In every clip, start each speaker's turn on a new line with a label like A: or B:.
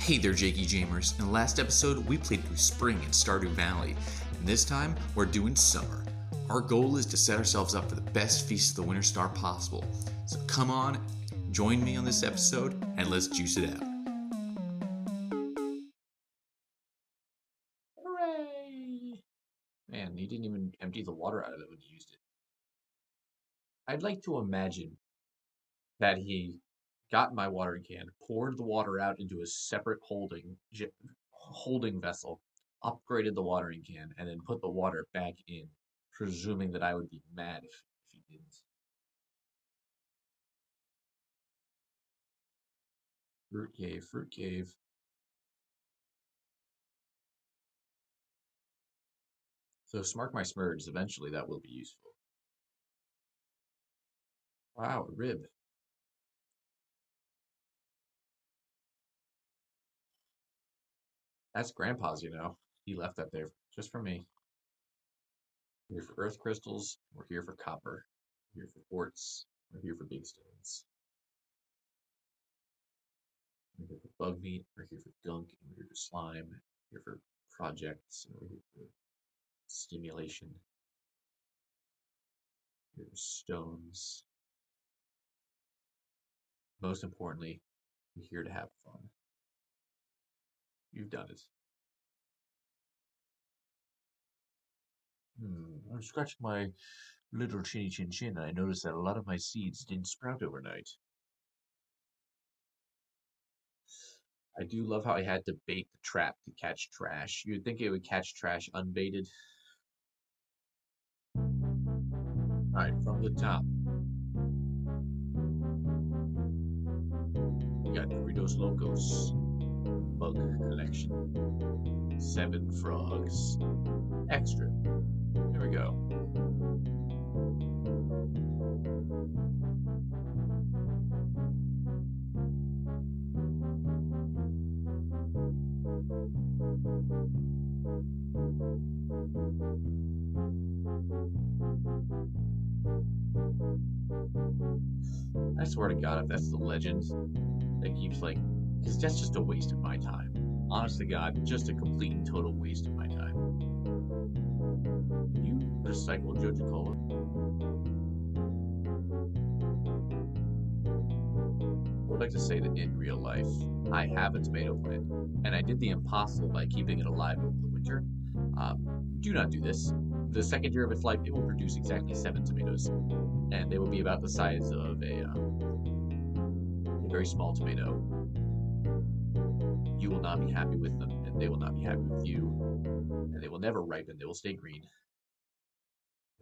A: Hey there, Jakey Jamers. In the last episode, we played through spring in Stardew Valley, and this time, we're doing summer. Our goal is to set ourselves up for the best Feast of the Winter Star possible. So come on, join me on this episode, and let's juice it out.
B: Hooray! Man, he didn't even empty the water out of it when he used it. I'd like to imagine that he got my watering can, poured the water out into a separate holding vessel, upgraded the watering can, and then put the water back in, presuming that I would be mad if he didn't. Fruit cave, fruit cave. So smart my smurds, eventually that will be useful. Wow, a rib. That's Grandpa's, you know. He left that there just for me. We're here for earth crystals. We're here for copper. We're here for quartz. We're here for big stones. We're here for bug meat. We're here for gunk. And we're here for slime. We're here for projects. And we're here for stimulation. We're here for stones. Most importantly, we're here to have fun. You've done it. I'm scratching my little chinny chin chin. I noticed that a lot of my seeds didn't sprout overnight. I do love how I had to bait the trap to catch trash. You'd think it would catch trash unbaited. Alright, from the top. We got Doritos Locos. Bug collection. 7 frogs. Extra. There we go. I swear to God, if that's the legend that keeps like, because that's just a waste of my time. Honest to God, just a complete and total waste of my time. Can you recycle Joja Cola? I would like to say that in real life, I have a tomato plant, and I did the impossible by keeping it alive over the winter. Do not do this. The second year of its life, it will produce exactly 7 tomatoes, and they will be about the size of a very small tomato. You will not be happy with them, and they will not be happy with you, and they will never ripen. They will stay green.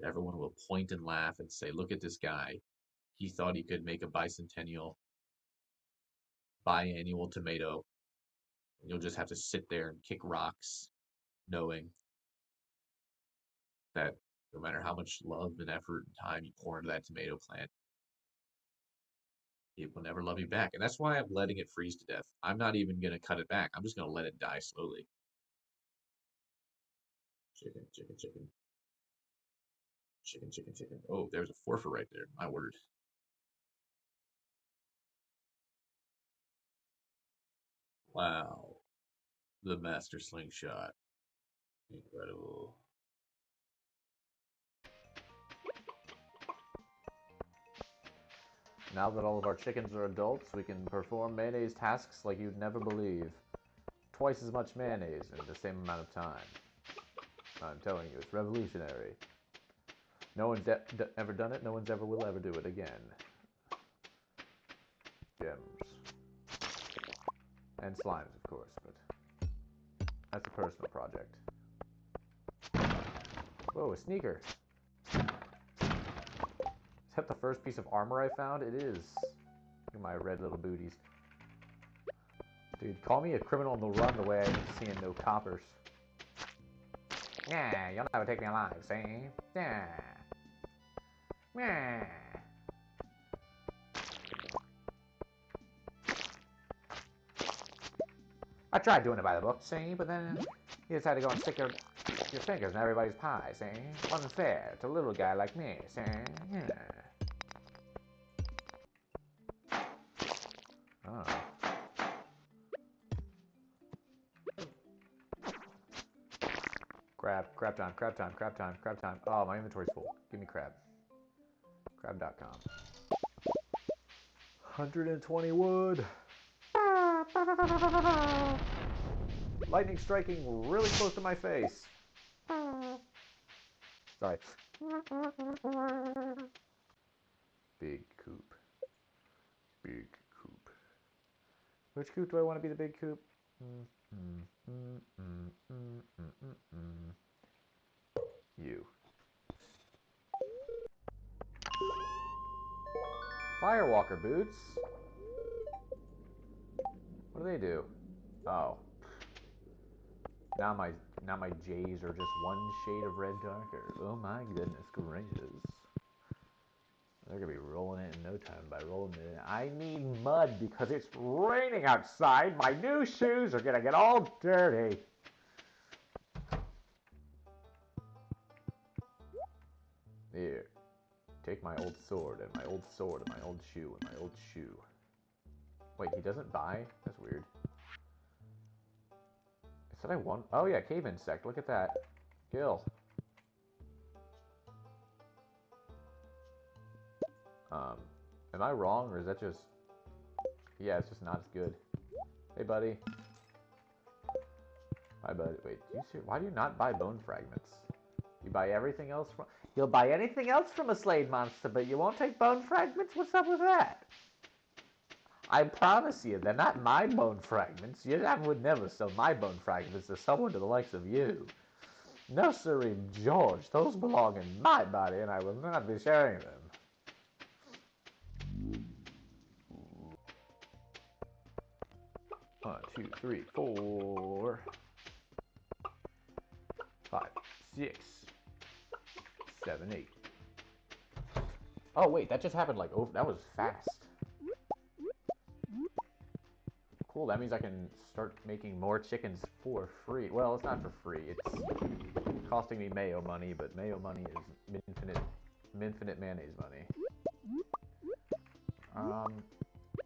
B: Everyone will point and laugh and say, "Look at this guy. He thought he could make a bicentennial, biannual tomato." And you'll just have to sit there and kick rocks, knowing that no matter how much love and effort and time you pour into that tomato plant, it will never love you back. And that's why I'm letting it freeze to death. I'm not even going to cut it back. I'm just going to let it die slowly. Chicken, chicken, chicken. Chicken, chicken, chicken. Oh, there's a forfeit right there. My word. Wow. The master slingshot. Incredible.
C: Now that all of our chickens are adults, we can perform mayonnaise tasks like you'd never believe. Twice as much mayonnaise in the same amount of time. I'm telling you, it's revolutionary. No one's ever done it, no one's ever will ever do it again. Gems. And slimes, of course, but that's a personal project. Whoa, a sneaker! Is that the first piece of armor I found? It is. Look at my red little booties. Dude, call me a criminal on the run the way I ain't seeing no coppers. Yeah, you'll never take me alive, see? Yeah. Yeah. I tried doing it by the book, see? But then you just had to go and stick your fingers in everybody's pie, see? Unfair to a little guy like me, see? Yeah. Oh. Crab time, crab time, crab time, crab time. Oh, my inventory's full. Give me crab. Crab.com. 120 wood. Lightning striking really close to my face. Sorry. Big coop. Big coop. Which coop do I want to be the big coop? You. Firewalker boots? What do they do? Oh. Now my J's are just one shade of red darker. Oh my goodness gracious. They're gonna be rolling it in no time by rolling it in. I need mud because it's raining outside. My new shoes are gonna get all dirty. Here. Take my old sword and my old sword and my old shoe and my old shoe. Wait, he doesn't buy? That's weird. I said I want... Oh yeah, cave insect. Look at that. Kill. Am I wrong or is that just... Yeah, it's just not as good. Hey, buddy. Hi, buddy. Wait, why do you not buy bone fragments? You buy everything else from... You'll buy anything else from a Slade monster, but you won't take bone fragments? What's up with that? I promise you, they're not my bone fragments. I would never sell my bone fragments to someone to the likes of you. No, sirree, George. Those belong in my body, and I will not be sharing them. 1, 2, 3, 4, 5, 6, 7, 8. Oh wait, that just happened like over. That was fast. Cool. That means I can start making more chickens for free. Well, it's not for free. It's costing me mayo money, but mayo money is infinite mayonnaise money. I'm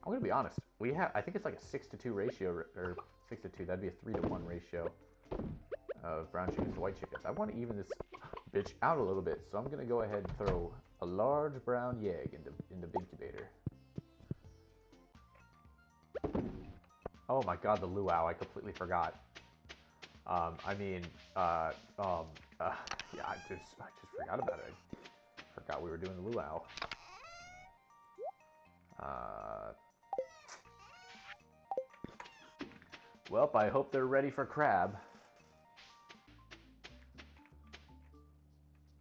C: gonna be honest. I think it's like a 6-to-2 ratio, or 6-to-2. That'd be a 3-to-1 ratio of brown chickens to white chickens. I want to even this bitch out a little bit, so I'm gonna go ahead and throw a large brown yegg in the incubator. Oh my god, the luau! I completely forgot. Yeah, I just forgot about it. I forgot we were doing the luau. Well, I hope they're ready for crab.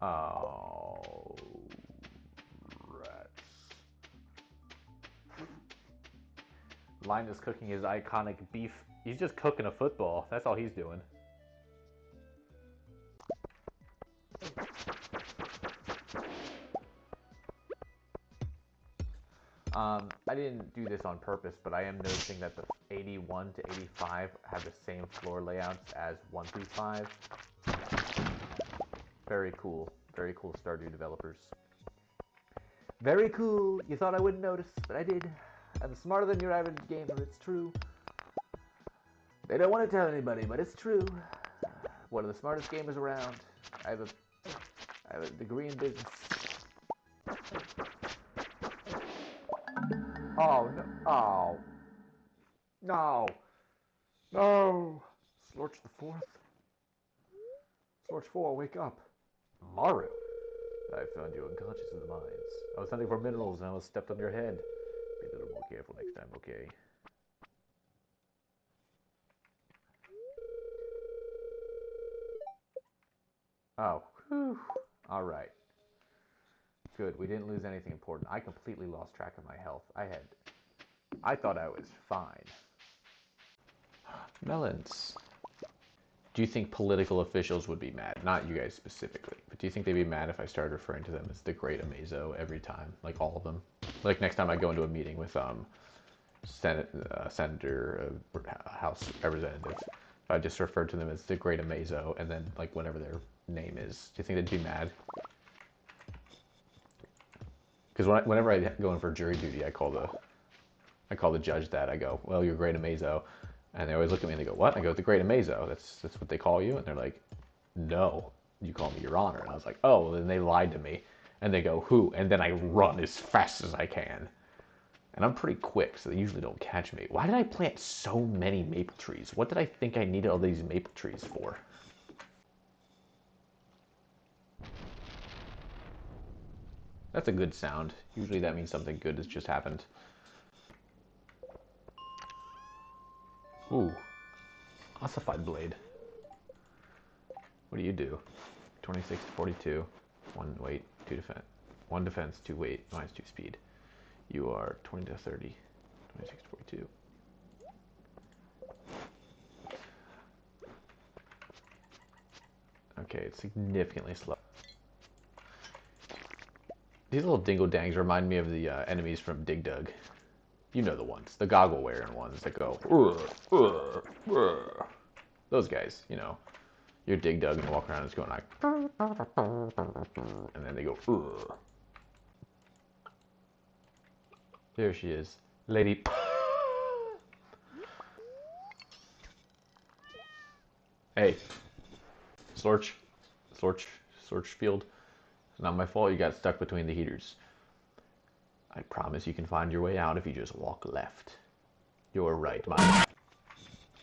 C: Oh, rats. Linus cooking his iconic beef. He's just cooking a football. That's all he's doing. I didn't do this on purpose, but I am noticing that the 81 to 85 have the same floor layouts as 1 through 5. Very cool. Very cool Stardew developers. Very cool. You thought I wouldn't notice, but I did. I'm smarter than your average gamer, it's true. They don't want to tell anybody, but it's true. One of the smartest gamers around. I have a degree in business. Oh, no. Oh. No. No. Slorch the 4th. Slorch 4, wake up. Maru. I found you unconscious in the mines. I was hunting for minerals and I almost stepped on your head. Be a little more careful next time, okay? Oh. Whew. Alright. Good, we didn't lose anything important. I completely lost track of my health. I thought I was fine. Melons. Do you think political officials would be mad? Not you guys specifically, but do you think they'd be mad if I started referring to them as the Great Amazo every time? Like all of them? Like next time I go into a meeting with Senator, House Representative, if I just referred to them as the Great Amazo and then like whatever their name is, do you think they'd be mad? Because whenever I go in for jury duty, I call the judge that. I go, well, you're Great Amazo. And they always look at me and they go, what? I go, the Great Amazo. That's what they call you? And they're like, no, you call me Your Honor. And I was like, oh, then they lied to me. And they go, who? And then I run as fast as I can. And I'm pretty quick, so they usually don't catch me. Why did I plant so many maple trees? What did I think I needed all these maple trees for? That's a good sound. Usually that means something good has just happened. Ooh. Ossified blade. What do you do? 26 to 42. 1 weight, 2 defense. 1 defense, 2 weight, minus 2 speed. You are 20 to 30. 26 to 42. Okay, it's significantly slow. These little dingo-dangs remind me of the enemies from Dig Dug. You know the ones. The goggle-wearing ones that go... Those guys, you know. You're Dig Dug and you walk around and it's going like... And then they go... There she is. Lady... Hey. Slorch. Field. It's not my fault you got stuck between the heaters. I promise you can find your way out if you just walk left. You're right, Mike.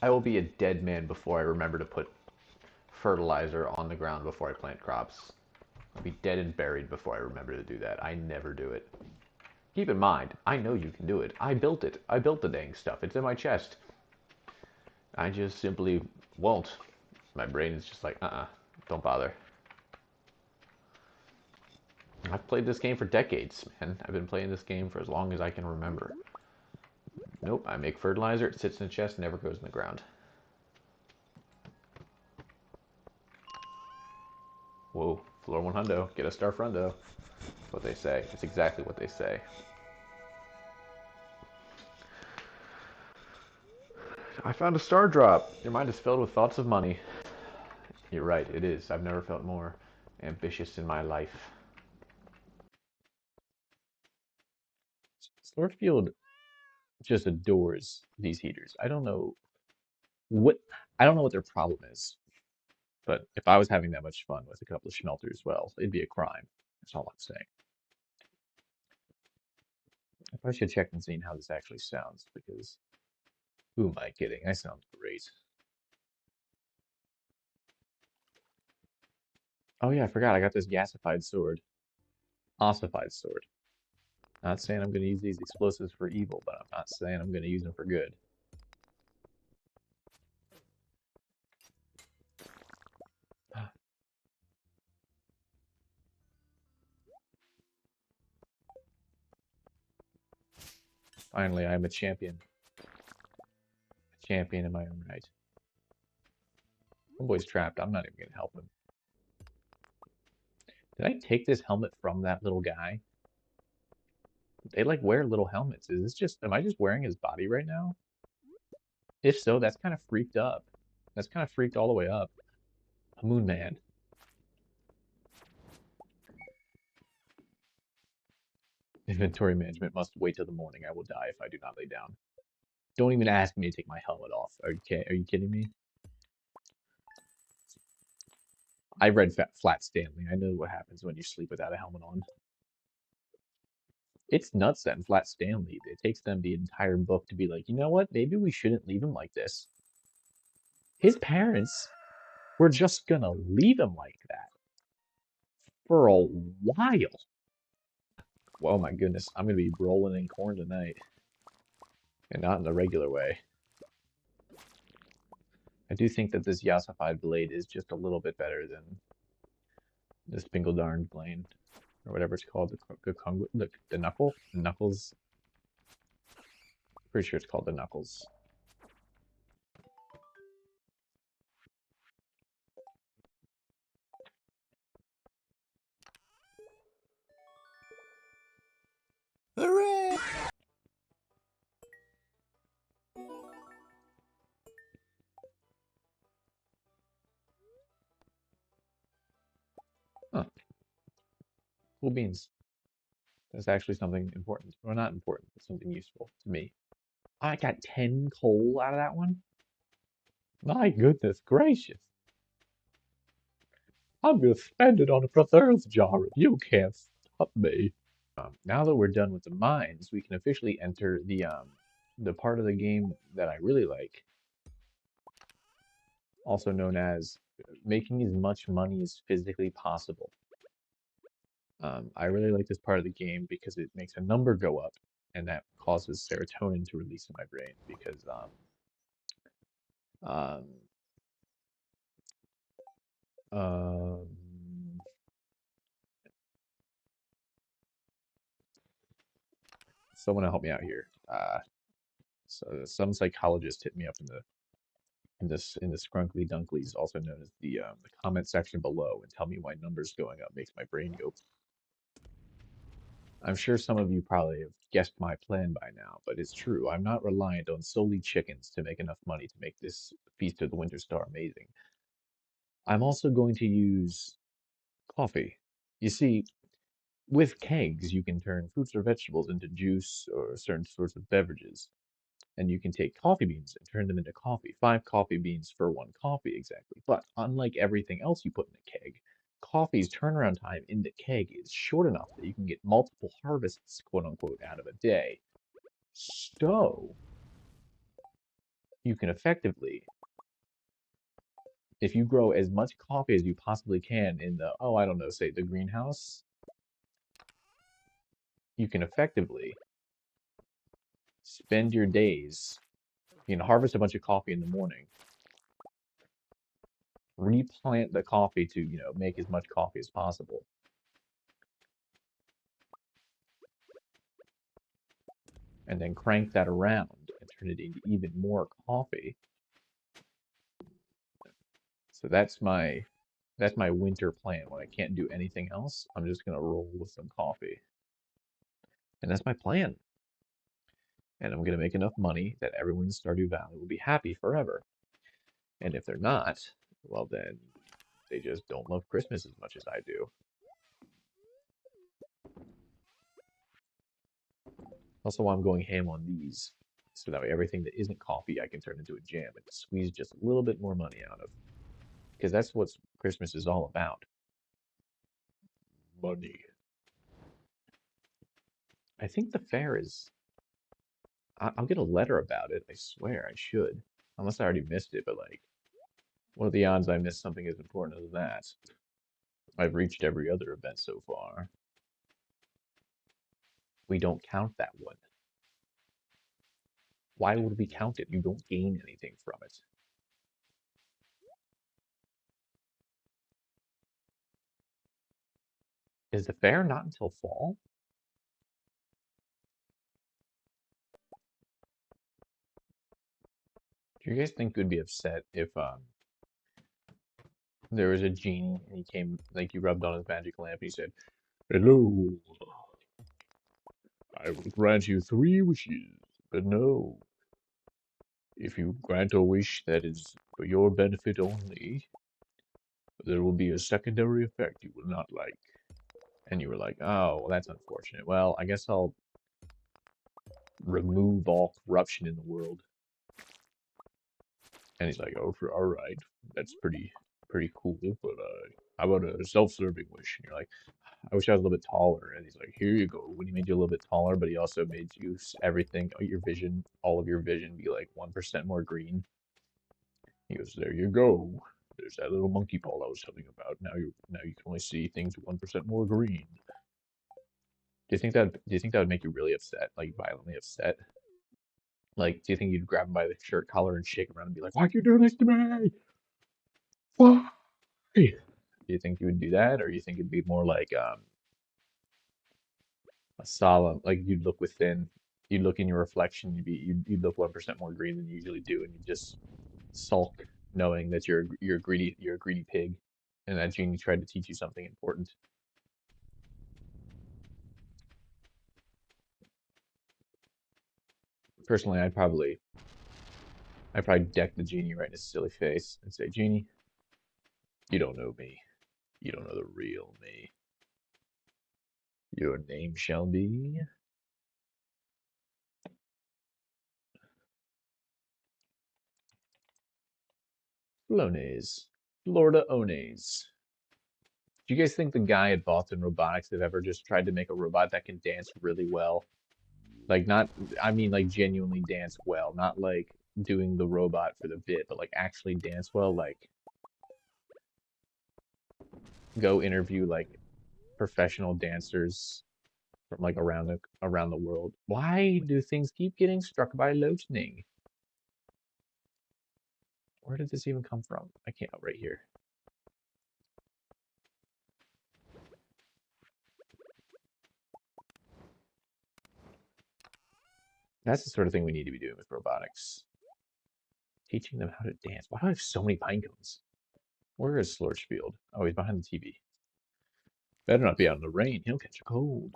C: I will be a dead man before I remember to put fertilizer on the ground before I plant crops. I'll be dead and buried before I remember to do that. I never do it. Keep in mind, I know you can do it. I built it. I built the dang stuff. It's in my chest. I just simply won't. My brain is just like, don't bother. I've played this game for decades, man. I've been playing this game for as long as I can remember. Nope, I make fertilizer, it sits in the chest, never goes in the ground. Whoa, floor 100, get a star frundo. That's what they say. It's exactly what they say. I found a star drop. Your mind is filled with thoughts of money. You're right, it is. I've never felt more ambitious in my life. Slurfield just adores these heaters. I don't know what their problem is. But if I was having that much fun with a couple of schmelters, well, it'd be a crime. That's all I'm saying. I probably should check and see how this actually sounds, because who am I kidding? I sound great. Oh yeah, I forgot. I got this gasified sword. Ossified sword. Not saying I'm going to use these explosives for evil, but I'm not saying I'm going to use them for good. Finally, I'm a champion. A champion in my own right. Homeboy's trapped. I'm not even going to help him. Did I take this helmet from that little guy? They like wear little helmets. Is this just, am I just wearing his body right now? If so, that's kind of freaked up. That's kind of freaked all the way up. A moon man. Inventory management must wait till the morning. I will die if I do not lay down. Don't even ask me to take my helmet off. Okay, are you kidding me? I read Flat Stanley. I know what happens when you sleep without a helmet on. It's nuts that in Flat Stanley, it takes them the entire book to be like, you know what? Maybe we shouldn't leave him like this. His parents were just gonna leave him like that for a while. Oh my goodness, I'm gonna be rolling in corn tonight. And not in the regular way. I do think that this Yassified blade is just a little bit better than this Bingle-Darn blade. Or whatever it's called, the knuckle? Knuckles? Pretty sure it's called the knuckles.
A: Hooray!
C: Huh. Cool beans. That's actually something important. Well, not important, but something useful to me. I got 10 coal out of that one? My goodness gracious. I'm gonna spend it on a preserves jar and you can't stop me. Now that we're done with the mines, we can officially enter the part of the game that I really like, also known as making as much money as physically possible. I really like this part of the game because it makes a number go up, and that causes serotonin to release in my brain because um, um, someone help me out here. So some psychologist hit me up in the scrunkly dunklies, also known as the comment section below, and tell me why numbers going up makes my brain go. I'm sure some of you probably have guessed my plan by now, but it's true. I'm not reliant on solely chickens to make enough money to make this Feast of the Winter Star amazing. I'm also going to use coffee. You see, with kegs, you can turn fruits or vegetables into juice or certain sorts of beverages. And you can take coffee beans and turn them into coffee. 5 coffee beans for 1 coffee, exactly. But unlike everything else you put in a keg, coffee's turnaround time in the keg is short enough that you can get multiple harvests, quote unquote, out of a day. So, you can effectively, if you grow as much coffee as you possibly can in the, oh, I don't know, say the greenhouse, you can effectively spend your days, you can harvest a bunch of coffee in the morning, replant the coffee to, make as much coffee as possible, and then crank that around and turn it into even more coffee. So that's my winter plan. When I can't do anything else, I'm just gonna roll with some coffee. And that's my plan. And I'm gonna make enough money that everyone in Stardew Valley will be happy forever. And if they're not, well then they just don't love Christmas as much as I do. Also, why I'm going ham on these, so that way everything that isn't coffee I can turn into a jam and squeeze just a little bit more money out of. Because that's what Christmas is all about. Money. I think the fair is. I'll get a letter about it. I swear I should. Unless I already missed it, but like, what are the odds I missed something as important as that? I've reached every other event so far. We don't count that one. Why would we count it? You don't gain anything from it. Is the fair not until fall? Do you guys think we'd be upset if there was a genie and he came, like you rubbed on his magic lamp and he said, "Hello, I will grant you 3 wishes, but no, if you grant a wish that is for your benefit only, there will be a secondary effect you will not like." And you were like, "Oh, well, that's unfortunate. Well, I guess I'll remove all corruption in the world." And he's like, "Oh, all right, that's pretty cool, but how about a self-serving wish?" And you're like, "I wish I was a little bit taller." And he's like, "Here you go." When he made you a little bit taller, but he also made you everything, your vision, all of your vision be like 1% more green. He goes, "There you go. There's that little monkey ball I was telling you about. Now you can only see things 1% more green." Do you think that would make you really upset, like violently upset? Like, do you think you'd grab him by the shirt collar and shake him around and be like, "Why'd you do this to me? Why?" Do you think you would do that, or you think it'd be more like a solemn, like you'd look within, you'd look in your reflection, you'd look 1% more green than you usually do, and you just sulk, knowing that you're a greedy pig, and that genie tried to teach you something important. Personally, I'd probably deck the genie right in his silly face and say, "Genie, you don't know me. You don't know the real me. Your name shall be Flones, Florida Ones." Do you guys think the guy at Boston Robotics have ever just tried to make a robot that can dance really well? Like not, I mean like genuinely dance well, not like doing the robot for the bit, but like actually dance well, like go interview like professional dancers from like around the world. Why do things keep getting struck by lightning? Where did this even come from? I can't, right here. That's the sort of thing we need to be doing with robotics. Teaching them how to dance. Why do I have so many pine cones? Where is Slorchfield? Oh, he's behind the TV. Better not be out in the rain. He'll catch a cold.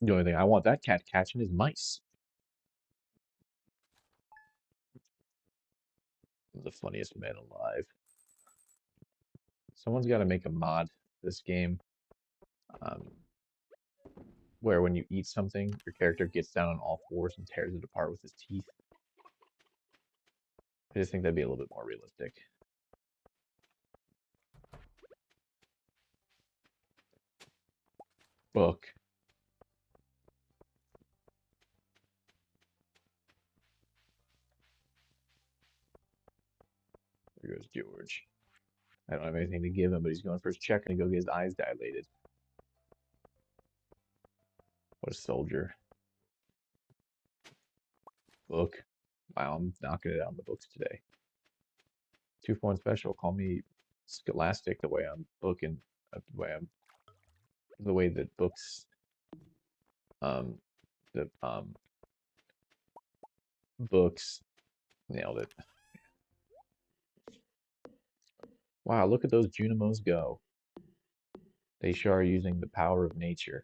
C: The only thing I want that cat catching is mice. I'm the funniest man alive. Someone's got to make a mod this game um, where when you eat something, your character gets down on all fours and tears it apart with his teeth. I just think that'd be a little bit more realistic. Book. There goes George. I don't have anything to give him, but he's going for his check and go get his eyes dilated. What a soldier. Book. Wow, I'm knocking it out in the books today. 2-for-1 special. Call me scholastic the way I'm booking, the way that books, the books nailed it. Wow, look at those Junimos go. They sure are using the power of nature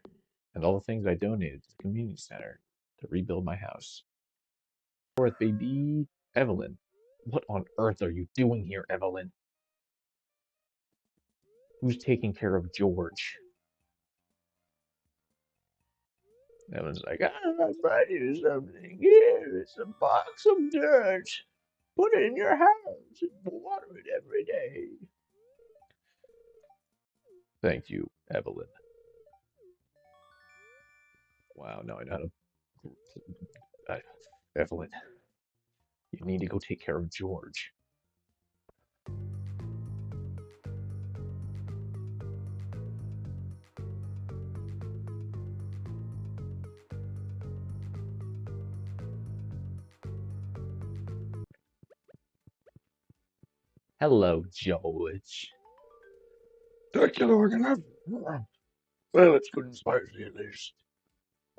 C: and all the things I donated to the community center to rebuild my house. Fourth, baby. Evelyn. What on earth are you doing here, Evelyn? Who's taking care of George? Evelyn's like, I'm finding you something. Here, it's a box of dirt. Put it in your house and water it every day. Thank you, Evelyn. Wow, now I know how to... Evelyn, you need to go take care of George. Hello, George.
D: Thank you, Logan. Well, it's good and spicy at least.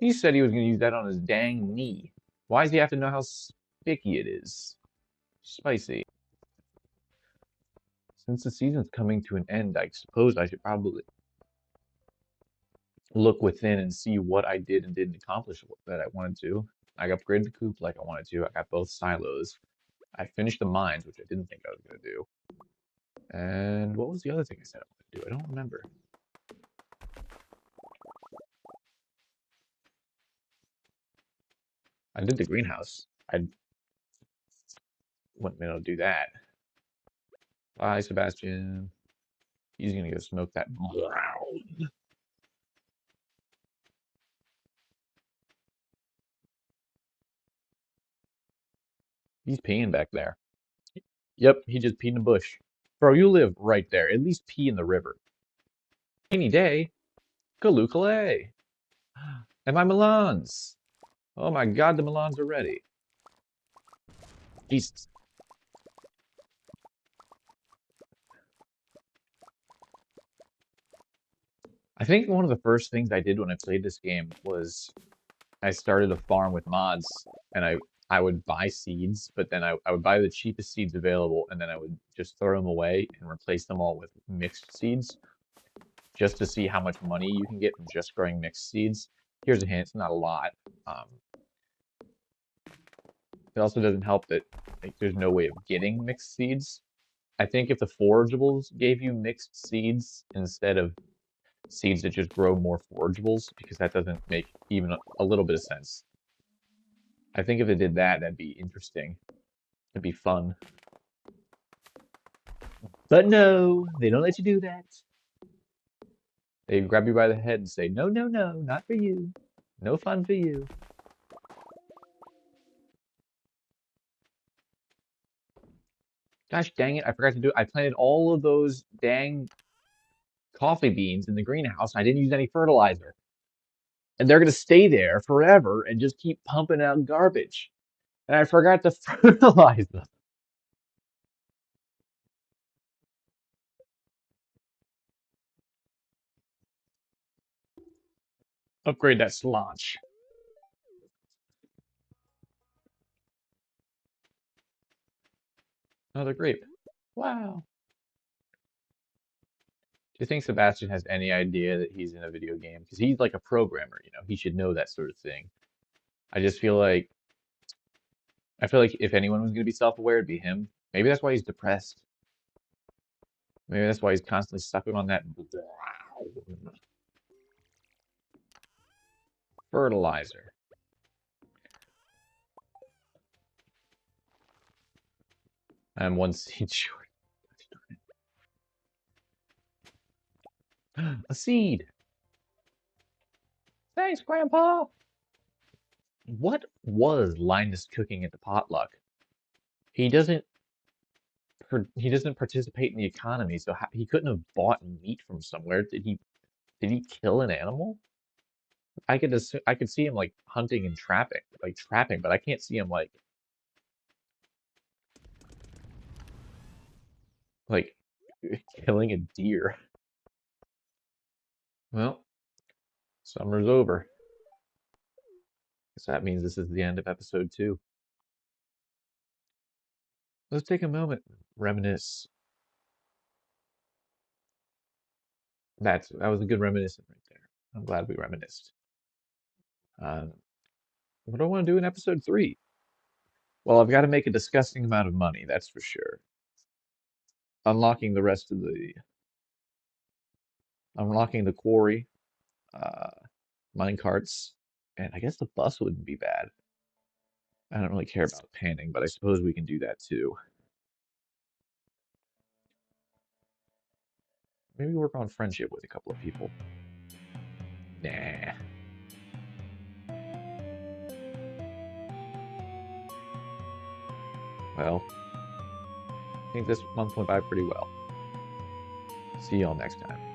C: He said he was going to use that on his dang knee. Why does he have to know how sticky it is? Spicy. Since the season's coming to an end, I suppose I should probably look within and see what I did and didn't accomplish that I wanted to. I upgraded the coop like I wanted to. I got both silos. I finished the mines, which I didn't think I was going to do. And what was the other thing I said I wanted to do? I don't remember. I did the greenhouse. I wasn't able to do that. Bye, Sebastian. He's gonna go smoke that brown. He's peeing back there. Yep, he just peed in a bush. Bro, you live right there. At least pee in the river. Rainy day. Kalukale. And my melons. Oh my god, the melons are ready. Jesus. I think one of the first things I did when I played this game was I started a farm with mods, and I would buy seeds, but then I would buy the cheapest seeds available, and then I would just throw them away and replace them all with mixed seeds, just to see how much money you can get from just growing mixed seeds. Here's a hint, it's not a lot. It also doesn't help that like, there's no way of getting mixed seeds. I think if the forageables gave you mixed seeds instead of seeds that just grow more forageables, because that doesn't make even a little bit of sense. I think if it did that, that'd be interesting. It'd be fun. But no, they don't let you do that. They grab you by the head and say, no, no, no, not for you. No fun for you. Gosh dang it, I forgot to do it. I planted all of those dang coffee beans in the greenhouse. And I didn't use any fertilizer. And they're going to stay there forever and just keep pumping out garbage. And I forgot to fertilize them. Upgrade that slotch. Another grape. Wow. Do you think Sebastian has any idea that he's in a video game? Because he's like a programmer, you know, he should know that sort of thing. I just feel like if anyone was going to be self-aware, it'd be him. Maybe that's why he's depressed. Maybe that's why he's constantly sucking on that fertilizer. I'm one seed short. A seed. Thanks, Grandpa. What was Linus cooking at the potluck? He doesn't. He doesn't participate in the economy, so he couldn't have bought meat from somewhere. Did he? Did he kill an animal? I could see him like hunting and trapping, but I can't see him like killing a deer. Well, summer's over. Guess that means this is the end of episode 2. Let's take a moment, reminisce. That was a good reminiscent right there. I'm glad we reminisced. Um, what do I want to do in episode 3? Well, I've got to make a disgusting amount of money, that's for sure. Unlocking the rest of the, unlocking the quarry, uh, mine carts, and I guess the bus wouldn't be bad. I don't really care about panning, but I suppose we can do that too. Maybe work on friendship with a couple of people. Nah. Well, I think this month went by pretty well. See y'all next time.